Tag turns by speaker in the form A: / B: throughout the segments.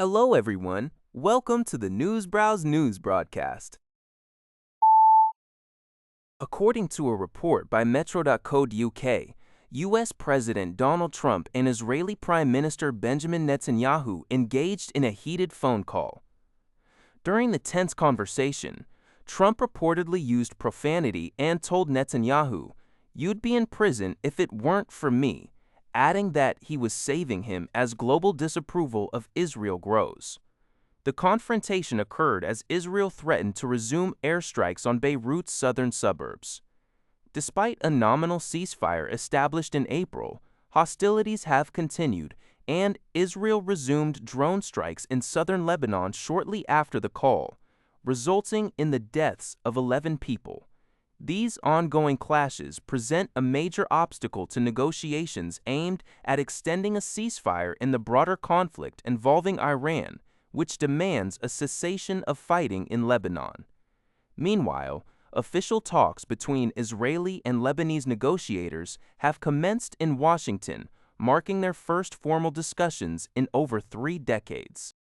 A: Hello, everyone. Welcome to the Newsbrowse News broadcast. According to a report by Metro.co.uk, U.S. President Donald Trump and Israeli Prime Minister Benjamin Netanyahu engaged in a heated phone call. During the tense conversation, Trump reportedly used profanity and told Netanyahu, "You'd be in prison if it weren't for me," adding that he was saving him as global disapproval of Israel grows. The confrontation occurred as Israel threatened to resume airstrikes on Beirut's southern suburbs. Despite a nominal ceasefire established in April, hostilities have continued, and Israel resumed drone strikes in southern Lebanon shortly after the call, resulting in the deaths of 11 people. These ongoing clashes present a major obstacle to negotiations aimed at extending a ceasefire in the broader conflict involving Iran, which demands a cessation of fighting in Lebanon. Meanwhile, official talks between Israeli and Lebanese negotiators have commenced in Washington, marking their first formal discussions in over 3 decades.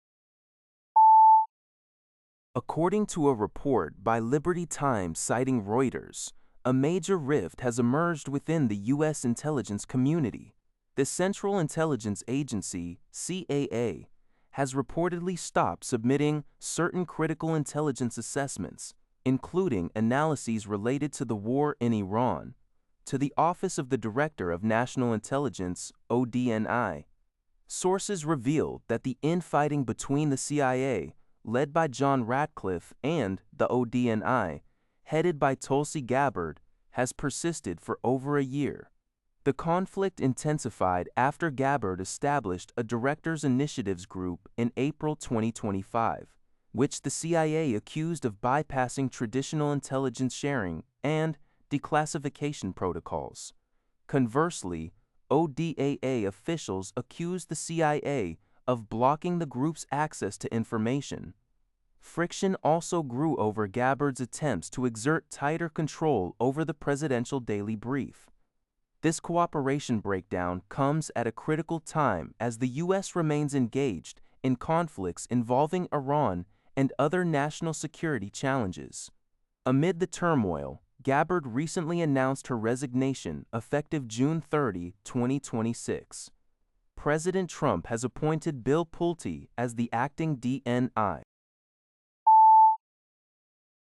A: According to a report by Liberty Times citing Reuters, a major rift has emerged within the U.S. intelligence community. The Central Intelligence Agency, CAA, has reportedly stopped submitting certain critical intelligence assessments, including analyses related to the war in Iran, to the Office of the Director of National Intelligence, ODNI. Sources revealed that the infighting between the CIA, led by John Ratcliffe, and the ODNI, headed by Tulsi Gabbard, has persisted for over a year. The conflict intensified after Gabbard established a Directors Initiatives group in April 2025, which the CIA accused of bypassing traditional intelligence sharing and declassification protocols. Conversely, ODAA officials accused the CIA of blocking the group's access to information. Friction also grew over Gabbard's attempts to exert tighter control over the presidential daily brief. This cooperation breakdown comes at a critical time as the U.S. remains engaged in conflicts involving Iran and other national security challenges. Amid the turmoil, Gabbard recently announced her resignation effective June 30, 2026. President Trump has appointed Bill Pulte as the acting DNI.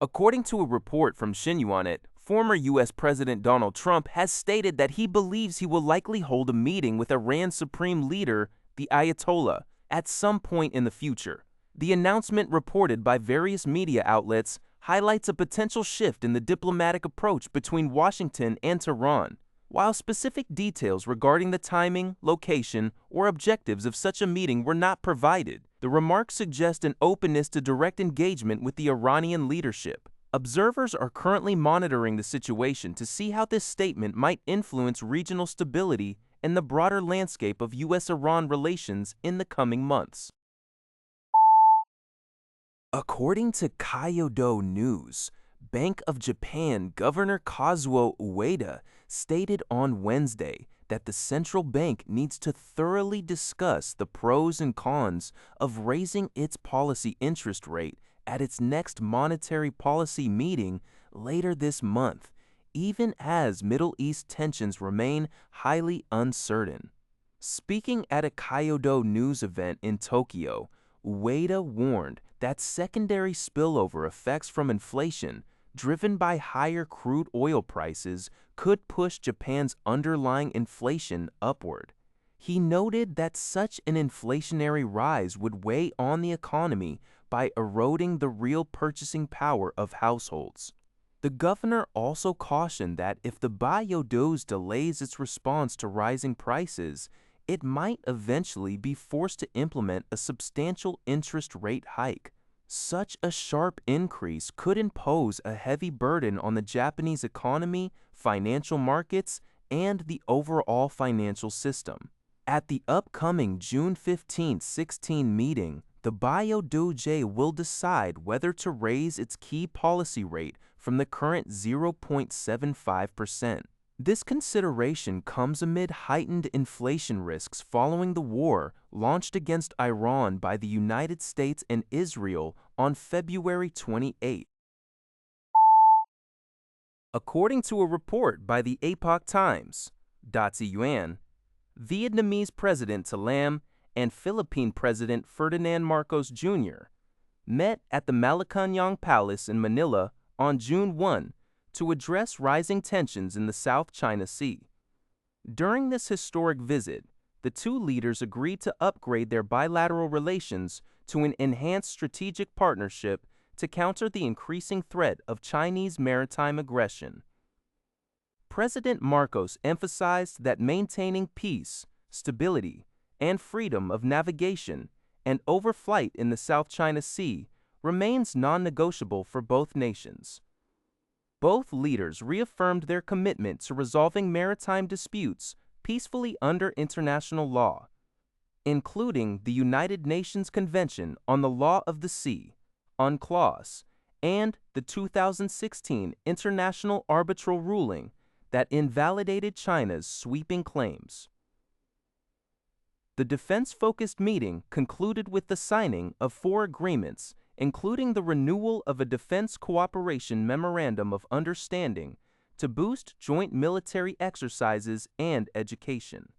A: According to a report from Xinhua, former U.S. President Donald Trump has stated that he believes he will likely hold a meeting with Iran's supreme leader, the Ayatollah, at some point in the future. The announcement, reported by various media outlets, highlights a potential shift in the diplomatic approach between Washington and Tehran. While specific details regarding the timing, location, or objectives of such a meeting were not provided, the remarks suggest an openness to direct engagement with the Iranian leadership. Observers are currently monitoring the situation to see how this statement might influence regional stability and the broader landscape of U.S.-Iran relations in the coming months. According to Kyodo News, Bank of Japan Governor Kazuo Ueda stated on Wednesday that the central bank needs to thoroughly discuss the pros and cons of raising its policy interest rate at its next monetary policy meeting later this month, even as Middle East tensions remain highly uncertain. Speaking at a Kyodo News event in Tokyo, Ueda warned that secondary spillover effects from inflation, driven by higher crude oil prices, could push Japan's underlying inflation upward. He noted that such an inflationary rise would weigh on the economy by eroding the real purchasing power of households. The governor also cautioned that if the BOJ delays its response to rising prices, it might eventually be forced to implement a substantial interest rate hike. Such a sharp increase could impose a heavy burden on the Japanese economy, financial markets, and the overall financial system. At the upcoming June 15-16 meeting, the BOJ will decide whether to raise its key policy rate from the current 0.75%. This consideration comes amid heightened inflation risks following the war launched against Iran by the United States and Israel on February 28. According to a report by the Epoch Times, Yuan, Vietnamese President Talam and Philippine President Ferdinand Marcos Jr. met at the Malacañang Palace in Manila on June 1 to address rising tensions in the South China Sea. During this historic visit, the two leaders agreed to upgrade their bilateral relations to an enhanced strategic partnership to counter the increasing threat of Chinese maritime aggression. President Marcos emphasized that maintaining peace, stability, and freedom of navigation and overflight in the South China Sea remains non-negotiable for both nations. Both leaders reaffirmed their commitment to resolving maritime disputes peacefully under international law, including the United Nations Convention on the Law of the Sea, UNCLOS, and the 2016 international arbitral ruling that invalidated China's sweeping claims. The defense-focused meeting concluded with the signing of 4 agreements, including the renewal of a Defense Cooperation Memorandum of Understanding to boost joint military exercises and education.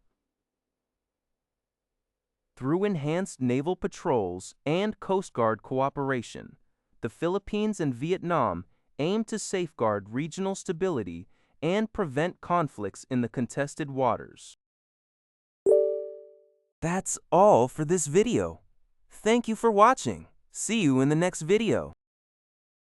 A: Through enhanced naval patrols and Coast Guard cooperation, the Philippines and Vietnam aim to safeguard regional stability and prevent conflicts in the contested waters. That's all for this video. Thank you for watching. See you in the next video.